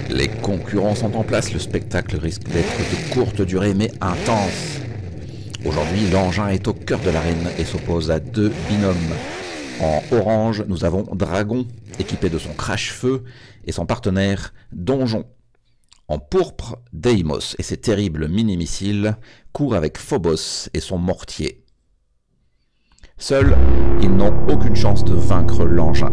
Les concurrents sont en place, le spectacle risque d'être de courte durée mais intense. Aujourd'hui, l'engin est au cœur de l'arène et s'oppose à deux binômes. En orange, nous avons Dragon, équipé de son crash-feu, et son partenaire Donjon. En pourpre, Deimos et ses terribles mini-missiles courent avec Phobos et son mortier. Seuls, ils n'ont aucune chance de vaincre l'engin.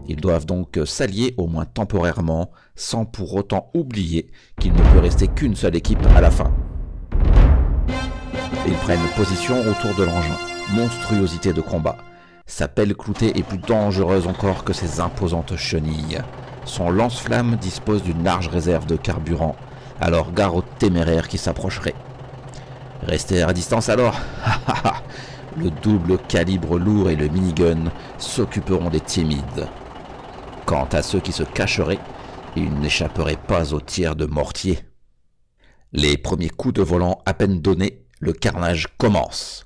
Ils doivent donc s'allier au moins temporairement, sans pour autant oublier qu'il ne peut rester qu'une seule équipe à la fin. Ils prennent position autour de l'engin, monstruosité de combat. Sa pelle cloutée est plus dangereuse encore que ses imposantes chenilles. Son lance-flamme dispose d'une large réserve de carburant, alors gare aux téméraires qui s'approcheraient. Rester à distance alors. Le double calibre lourd et le minigun s'occuperont des timides. Quant à ceux qui se cacheraient, ils n'échapperaient pas aux tirs de mortier. Les premiers coups de volant à peine donnés, le carnage commence.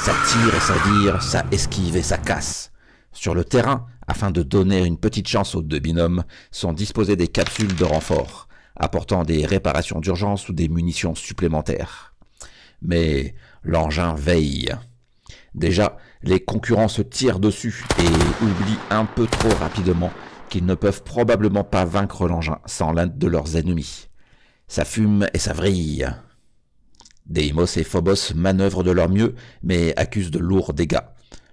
Ça tire et ça vire, ça esquive et ça casse. Sur le terrain, afin de donner une petite chance aux deux binômes, sont disposées des capsules de renfort, apportant des réparations d'urgence ou des munitions supplémentaires. Mais l'engin veille. Déjà, les concurrents se tirent dessus et oublient un peu trop rapidement qu'ils ne peuvent probablement pas vaincre l'engin sans l'un de leurs ennemis. Ça fume et ça vrille. Deimos et Phobos manœuvrent de leur mieux, mais accusent de lourds dégâts.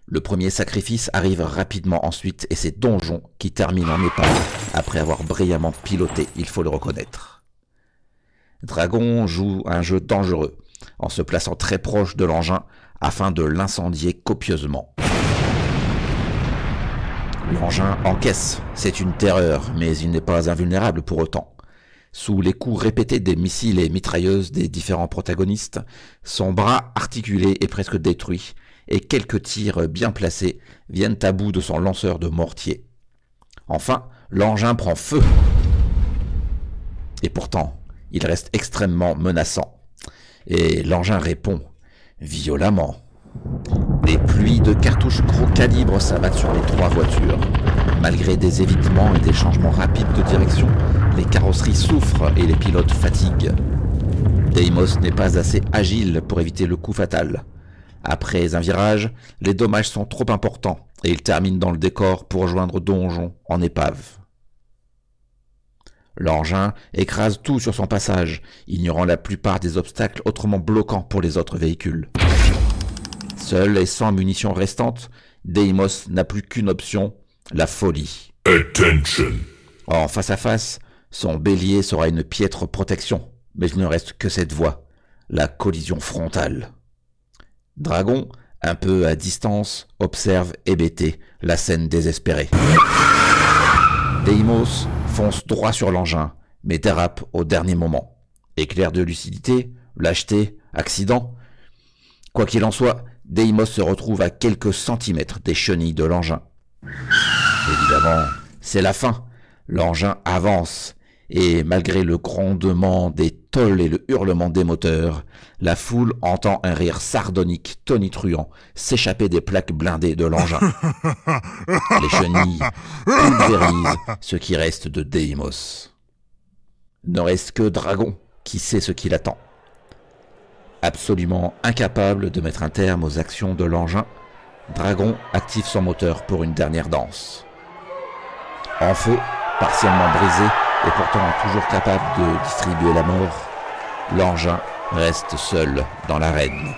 Le premier sacrifice arrive rapidement ensuite et c'est Donjon qui termine en épave après avoir brillamment piloté, il faut le reconnaître. Dragon joue un jeu dangereux, en se plaçant très proche de l'engin afin de l'incendier copieusement. L'engin encaisse, c'est une terreur, mais il n'est pas invulnérable pour autant. Sous les coups répétés des missiles et mitrailleuses des différents protagonistes, son bras articulé est presque détruit, et quelques tirs bien placés viennent à bout de son lanceur de mortier. Enfin, l'engin prend feu. Et pourtant, il reste extrêmement menaçant. Et l'engin répond, violemment. Des pluies de cartouches gros calibre s'abattent sur les trois voitures. Malgré des évitements et des changements rapides de direction, les carrosseries souffrent et les pilotes fatiguent. Deimos n'est pas assez agile pour éviter le coup fatal. Après un virage, les dommages sont trop importants et il termine dans le décor pour rejoindre Donjon en épave. L'engin écrase tout sur son passage, ignorant la plupart des obstacles autrement bloquants pour les autres véhicules. Seul et sans munitions restantes, Deimos n'a plus qu'une option, la folie. Attention. En face à face, son bélier sera une piètre protection, mais il ne reste que cette voie, la collision frontale. Dragon, un peu à distance, observe hébété la scène désespérée. Deimos fonce droit sur l'engin, mais dérape au dernier moment. Éclair de lucidité, lâcheté, accident. Quoi qu'il en soit, Deimos se retrouve à quelques centimètres des chenilles de l'engin. Évidemment, c'est la fin. L'engin avance, et malgré le grondement des tôles et le hurlement des moteurs, la foule entend un rire sardonique tonitruant s'échapper des plaques blindées de l'engin. Les chenilles pulvérisent ce qui reste de Deimos. Ne reste que Dragon qui sait ce qui l'attend. Absolument incapable de mettre un terme aux actions de l'engin, Dragon active son moteur pour une dernière danse. En feu, partiellement brisé et pourtant toujours capable de distribuer la mort, l'engin reste seul dans l'arène.